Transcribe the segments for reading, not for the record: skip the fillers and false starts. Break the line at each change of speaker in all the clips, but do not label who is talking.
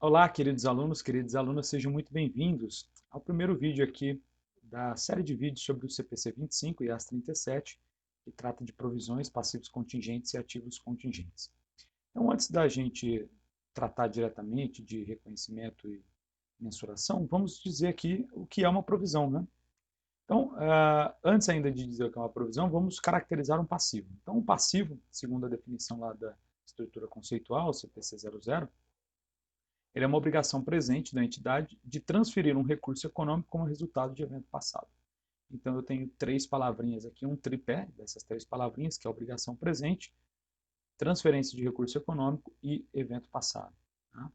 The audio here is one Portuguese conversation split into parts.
Olá, queridos alunos, queridas alunas, sejam muito bem-vindos ao primeiro vídeo aqui da série de vídeos sobre o CPC 25 e AS 37, que trata de provisões, passivos contingentes e ativos contingentes. Então, antes da gente tratar diretamente de reconhecimento e mensuração, vamos dizer aqui o que é uma provisão, né? Então, antes ainda de dizer o que é uma provisão, vamos caracterizar um passivo. Então, um passivo, segundo a definição lá da estrutura conceitual, CPC 00, ele é uma obrigação presente da entidade de transferir um recurso econômico como resultado de evento passado. Então, eu tenho três palavrinhas aqui, um tripé dessas três palavrinhas, que é obrigação presente, transferência de recurso econômico e evento passado. Tá?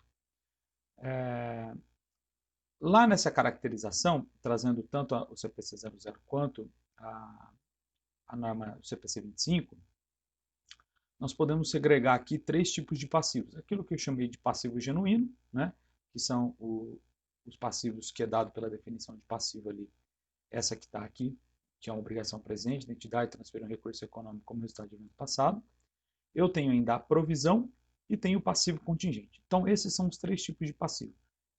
Lá nessa caracterização, trazendo tanto o CPC 00 quanto a norma do CPC 25, nós podemos segregar aqui três tipos de passivos. Aquilo que eu chamei de passivo genuíno, né, que são os passivos que é dado pela definição de passivo ali, essa que está aqui, que é uma obrigação presente da entidade, transferir um recurso econômico como resultado de evento passado. Eu tenho ainda a provisão e tenho o passivo contingente. Então, esses são os três tipos de passivo.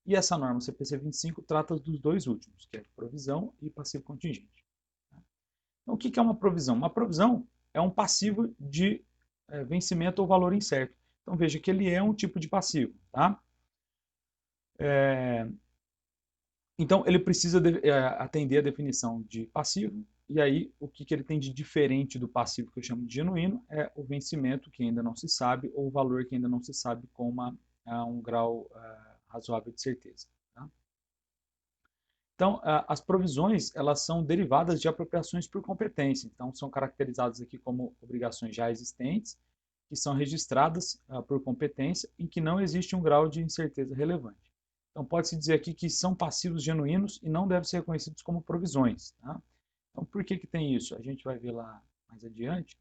E essa norma CPC 25 trata dos dois últimos, que é provisão e passivo contingente. Então, o que é uma provisão? Uma provisão é um passivo de vencimento ou valor incerto. Então, veja que ele é um tipo de passivo. Tá? Então, ele precisa atender a definição de passivo, e aí o que ele tem de diferente do passivo que eu chamo de genuíno é o vencimento que ainda não se sabe, ou o valor que ainda não se sabe com um grau razoável de certeza. Tá? Então, as provisões, elas são derivadas de apropriações por competência. Então, são caracterizadas aqui como obrigações já existentes, que são registradas por competência e que não existe um grau de incerteza relevante. Então, pode-se dizer aqui que são passivos genuínos e não devem ser reconhecidos como provisões. Tá? Então, por que tem isso? A gente vai ver lá mais adiante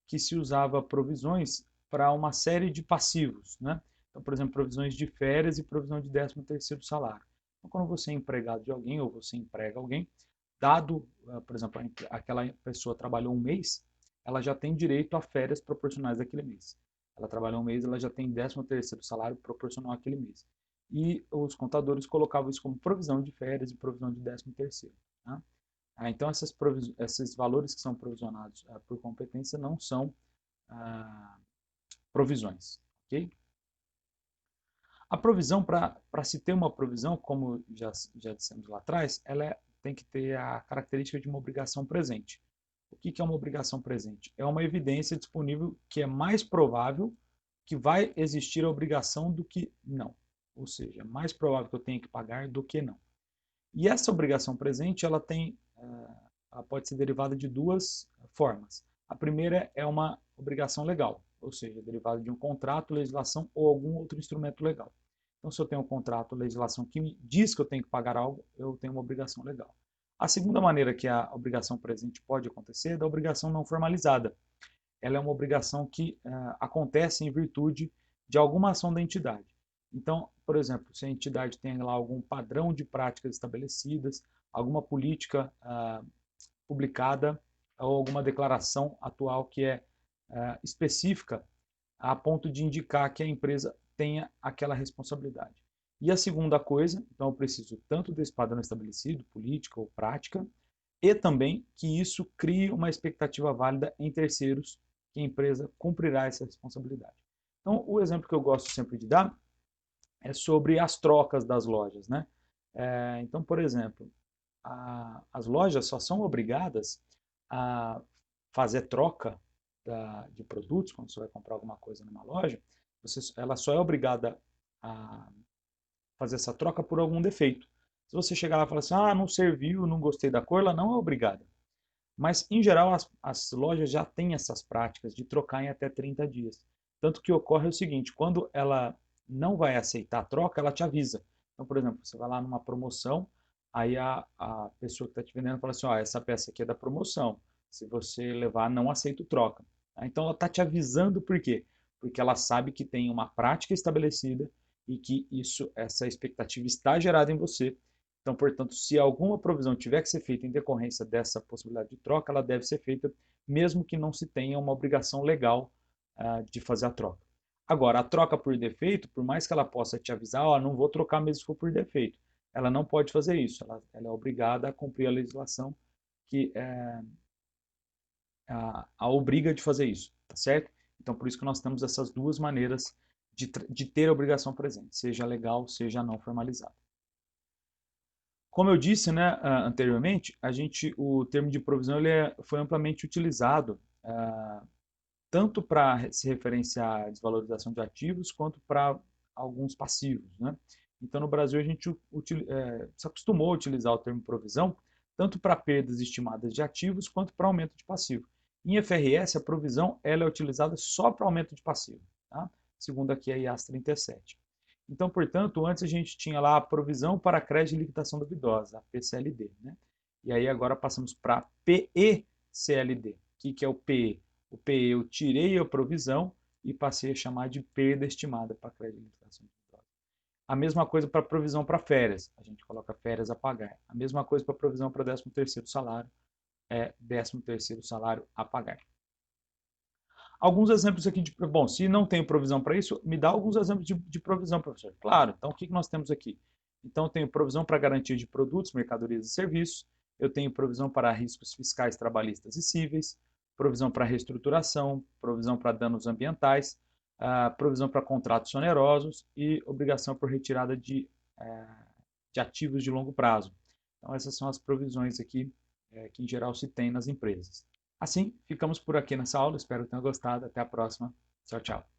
que se usava provisões para uma série de passivos. Né? Então, por exemplo, provisões de férias e provisão de 13º salário. Então, quando você é empregado de alguém ou você emprega alguém, dado, por exemplo, aquela pessoa trabalhou um mês, ela já tem direito a férias proporcionais daquele mês. Ela trabalhou um mês, ela já tem 13º salário proporcional àquele mês. E os contadores colocavam isso como provisão de férias e provisão de 13º. Tá? Então, esses valores que são provisionados por competência não são provisões. Okay? A provisão, para se ter uma provisão, como já dissemos lá atrás, ela tem que ter a característica de uma obrigação presente. O que é uma obrigação presente? É uma evidência disponível que é mais provável que vai existir a obrigação do que não. Ou seja, é mais provável que eu tenha que pagar do que não. E essa obrigação presente, ela pode ser derivada de duas formas. A primeira é uma obrigação legal, ou seja, derivada de um contrato, legislação ou algum outro instrumento legal. Então, se eu tenho um contrato, legislação que me diz que eu tenho que pagar algo, eu tenho uma obrigação legal. A segunda maneira que a obrigação presente pode acontecer é da obrigação não formalizada. Ela é uma obrigação que acontece em virtude de alguma ação da entidade. Então, por exemplo, se a entidade tem lá algum padrão de práticas estabelecidas, alguma política publicada ou alguma declaração atual que é específica a ponto de indicar que a empresa tenha aquela responsabilidade. E a segunda coisa, então eu preciso tanto desse padrão estabelecido, política ou prática, e também que isso crie uma expectativa válida em terceiros que a empresa cumprirá essa responsabilidade. Então, o exemplo que eu gosto sempre de dar é sobre as trocas das lojas. Né? Então, por exemplo, as lojas só são obrigadas a fazer troca de produtos, quando você vai comprar alguma coisa numa loja, ela só é obrigada a fazer essa troca por algum defeito. Se você chegar lá e falar assim, não serviu, não gostei da cor, ela não é obrigada. Mas, em geral, as lojas já têm essas práticas de trocar em até 30 dias. Tanto que ocorre o seguinte, quando ela não vai aceitar a troca, ela te avisa. Então, por exemplo, você vai lá numa promoção, aí a pessoa que está te vendendo fala assim, essa peça aqui é da promoção, se você levar, não aceito troca. Então, ela está te avisando por quê? Porque ela sabe que tem uma prática estabelecida e que essa expectativa está gerada em você. Então, portanto, se alguma provisão tiver que ser feita em decorrência dessa possibilidade de troca, ela deve ser feita mesmo que não se tenha uma obrigação legal de fazer a troca. Agora, a troca por defeito, por mais que ela possa te avisar, ó, não vou trocar mesmo se for por defeito, ela não pode fazer isso, ela é obrigada a cumprir a legislação que a obriga de fazer isso, tá certo? Então, por isso que nós temos essas duas maneiras de ter a obrigação presente, seja legal, seja não formalizada. Como eu disse, né, anteriormente, o termo de provisão foi amplamente utilizado tanto para se referenciar à desvalorização de ativos quanto para alguns passivos, né? Então, no Brasil, a gente se acostumou a utilizar o termo provisão tanto para perdas estimadas de ativos quanto para aumento de passivo. Em FRS, a provisão ela é utilizada só para aumento de passivo, tá? Segundo aqui a IAS 37. Então, portanto, antes a gente tinha lá a provisão para crédito de liquidação duvidosa, a PCLD, né? E aí agora passamos para PECLD. O que é o PE? O PE eu tirei a provisão e passei a chamar de perda estimada para crédito de liquidação duvidosa. A mesma coisa para provisão para férias. A gente coloca férias a pagar. A mesma coisa para provisão para 13º salário. 13º salário a pagar. Alguns exemplos aqui de... Bom, se não tem provisão para isso, me dá alguns exemplos de provisão, professor. Claro, então o que nós temos aqui? Então eu tenho provisão para garantia de produtos, mercadorias e serviços, eu tenho provisão para riscos fiscais, trabalhistas e cíveis, provisão para reestruturação, provisão para danos ambientais, provisão para contratos onerosos e obrigação por retirada de ativos de longo prazo. Então essas são as provisões aqui que em geral se tem nas empresas. Assim, ficamos por aqui nessa aula. Espero que tenham gostado. Até a próxima. Tchau, tchau.